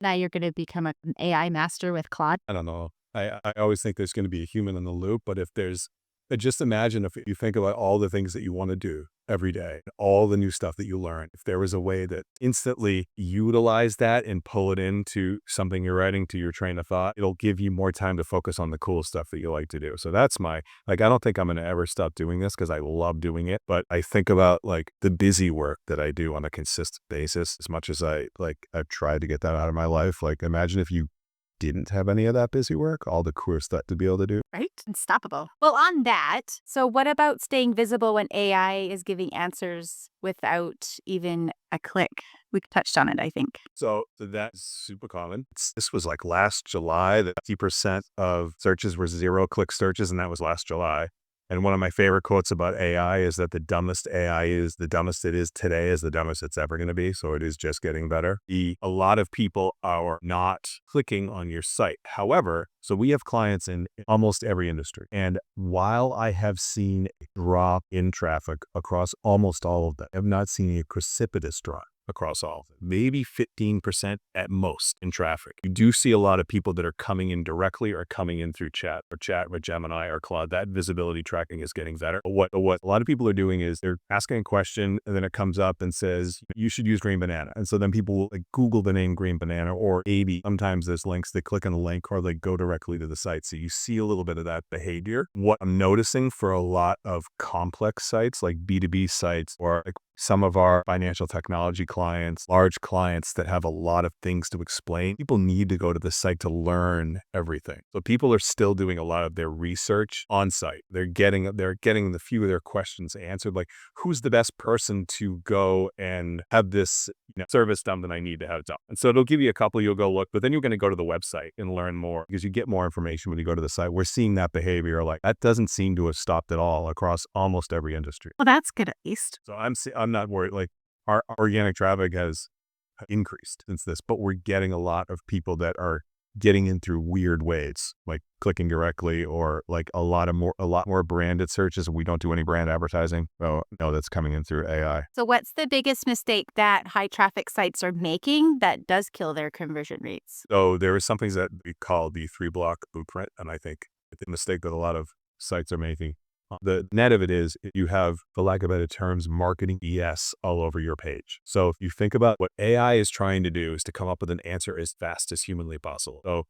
Now you're going to become an AI master with Claude. I don't know. I always think there's going to be a human in the loop, but if there's, just imagine if you think about all the things that you want to do every day, all the new stuff that you learn, if there was a way that instantly utilize that and pull it into something you're writing, to your train of thought, it'll give you more time to focus on the cool stuff that you like to do. So that's I don't think I'm going to ever stop doing this because I love doing it, but I think about like the busy work that I do on a consistent basis, as much as I've tried to get that out of my life. Like, imagine if you didn't have any of that busy work, all the cool stuff to be able to do. Right? Unstoppable. Well, on that, so what about staying visible when AI is giving answers without even a click? We touched on it, I think. So that's super common. This was like last July, that 50% of searches were 0-click searches, and that was last July. And one of my favorite quotes about AI is that the dumbest AI is the dumbest it is today is the dumbest it's ever going to be. So it is just getting better. A lot of people are not clicking on your site. However, so we have clients in almost every industry. And while I have seen a drop in traffic across almost all of them, I have not seen a precipitous drop across all of them, maybe 15% at most in traffic. You do see a lot of people that are coming in directly or coming in through chat with Gemini or Claude. That visibility tracking is getting better. But what a lot of people are doing is they're asking a question and then it comes up and says, you should use green banana. And so then people will like Google the name green banana, or maybe sometimes there's links, they click on the link or they go directly to the site. So you see a little bit of that behavior. What I'm noticing for a lot of complex sites like B2B sites, or like some of our financial technology clients, large clients that have a lot of things to explain, people need to go to the site to learn everything. So people are still doing a lot of their research on site. They're getting the few of their questions answered, like who's the best person to go and have this service done that I need to have done. And so it'll give you a couple, you'll go look, but then you're going to go to the website and learn more because you get more information when you go to the site. We're seeing that behavior, like that doesn't seem to have stopped at all across almost every industry. Well, that's good at least. So I'm not worried. Like our organic traffic has increased since this, but we're getting a lot of people that are getting in through weird ways, like clicking directly, or like a lot more branded searches. We don't do any brand advertising. Oh no, that's coming in through AI. So what's the biggest mistake that high traffic sites are making that does kill their conversion rates? So there is something that we call the 3-block blueprint. And I think the mistake that a lot of sites are making, the net of it is you have, for lack of better terms, marketing BS all over your page. So if you think about what AI is trying to do is to come up with an answer as fast as humanly possible. So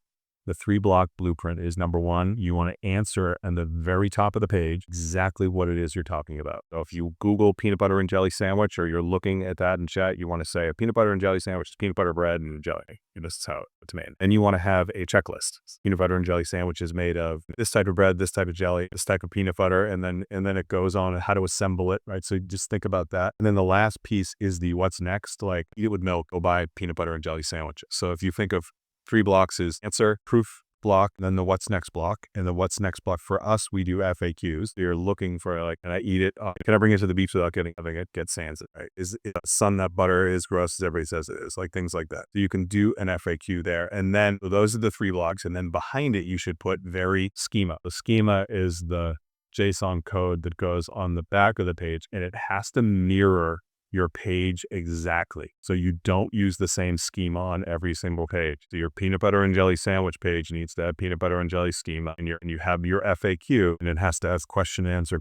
the 3-block blueprint is, number one, you want to answer on the very top of the page exactly what it is you're talking about. So if you Google peanut butter and jelly sandwich, or you're looking at that in chat, you want to say a peanut butter and jelly sandwich is peanut butter bread and jelly. And this is how it's made. And you want to have a checklist. Peanut butter and jelly sandwich is made of this type of bread, this type of jelly, this type of peanut butter, and then it goes on how to assemble it, right? So just think about that. And then the last piece is the what's next, like eat it with milk, go buy peanut butter and jelly sandwiches. So if you think of 3 blocks is answer, proof block, and then the what's next block. And the what's next block for us, we do FAQs. You're looking for like, can I eat it? Can I bring it to the beach without having it get sands? Right? Is sun nut butter as gross as everybody says it is? Like things like that. So you can do an FAQ there. And then those are the 3 blocks. And then behind it, you should put very schema. The schema is the JSON code that goes on the back of the page, and it has to mirror your page exactly. So you don't use the same schema on every single page. So your peanut butter and jelly sandwich page needs to have peanut butter and jelly schema, and you have your FAQ, and it has to have question, answer,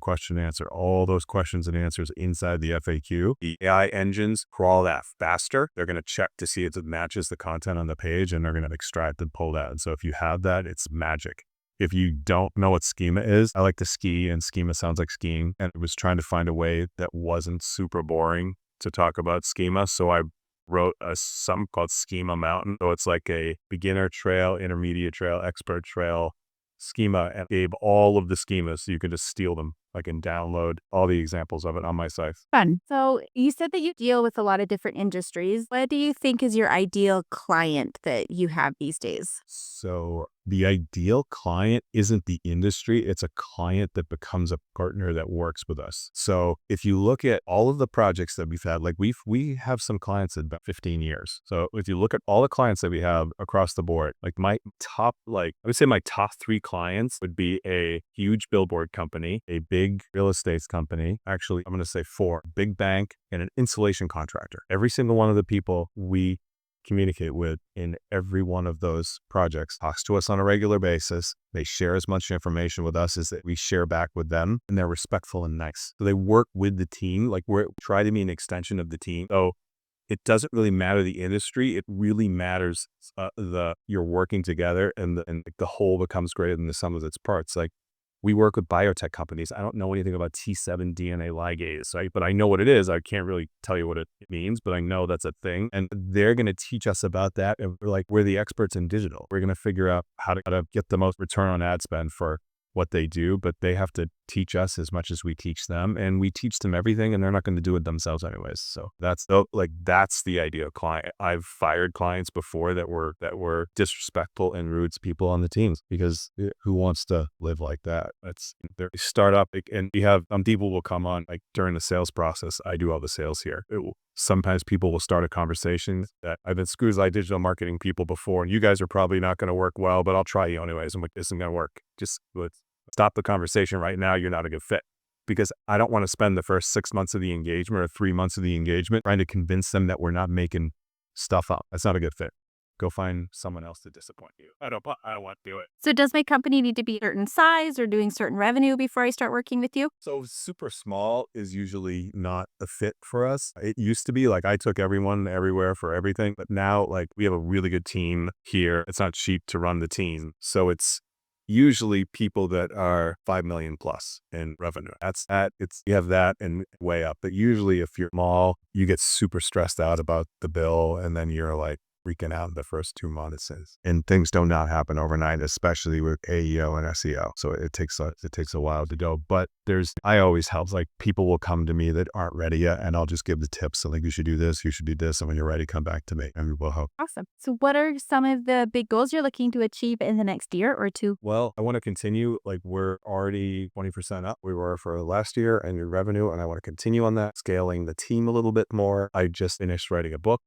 all those questions and answers inside the FAQ. The AI engines crawl that faster. They're going to check to see if it matches the content on the page, and they're going to extract and pull that. And so if you have that, it's magic. If you don't know what schema is, I like to ski, and schema sounds like skiing. And I was trying to find a way that wasn't super boring to talk about schema. So I wrote something called Schema Mountain. So it's like a beginner trail, intermediate trail, expert trail schema, and gave all of the schemas so you can just steal them. I can download all the examples of it on my site. Fun. So you said that you deal with a lot of different industries. What do you think is your ideal client that you have these days? So the ideal client isn't the industry. It's a client that becomes a partner that works with us. So if you look at all of the projects that we've had, like we have some clients that about 15 years. So if you look at all the clients that we have across the board, like I would say my top 3 clients would be a huge billboard company, a big real estate company. Actually, I'm going to say 4, big bank, and an insulation contractor. Every single one of the people we communicate with in every one of those projects talks to us on a regular basis. They share as much information with us as that we share back with them, and they're respectful and nice. So they work with the team, like we try to be an extension of the team. So it doesn't really matter the industry. It really matters you're working together, and the whole becomes greater than the sum of its parts. Like we work with biotech companies. I don't know anything about T7 DNA ligase, right? But I know what it is. I can't really tell you what it means, but I know that's a thing. And they're going to teach us about that. And we're the experts in digital. We're going to figure out how to get the most return on ad spend for what they do, but they have to teach us as much as we teach them, and we teach them everything, and they're not going to do it themselves anyways. So that's the ideal client. I've fired clients before that were disrespectful and rude to people on the teams, because who wants to live like that? That's their startup, and we have some people will come on like during the sales process. I do all the sales here. Sometimes people will start a conversation that I've been screwed like digital marketing people before, and you guys are probably not going to work well, but I'll try you anyways. I'm like, this isn't going to work. Just let's stop the conversation right now. You're not a good fit, because I don't want to spend the first 6 months of the engagement or 3 months of the engagement trying to convince them that we're not making stuff up. That's not a good fit. Go find someone else to disappoint you. I don't want to do it. So does my company need to be a certain size or doing certain revenue before I start working with you? So super small is usually not a fit for us. It used to be like I took everyone everywhere for everything, but now like we have a really good team here. It's not cheap to run the team. So it's usually people that are 5 million plus in revenue. You have that and way up. But usually if you're small, you get super stressed out about the bill, and then you're like freaking out in the first 2 months, and things do not happen overnight, especially with AEO and SEO. So it takes a while to go, but I always help, like people will come to me that aren't ready yet, and I'll just give the tips. So like, you should do this, you should do this. And when you're ready, come back to me and we'll help. Awesome. So what are some of the big goals you're looking to achieve in the next year or two? Well, I want to continue. Like we're already 20% up. We were for last year and your revenue. And I want to continue on that, scaling the team a little bit more. I just finished writing a book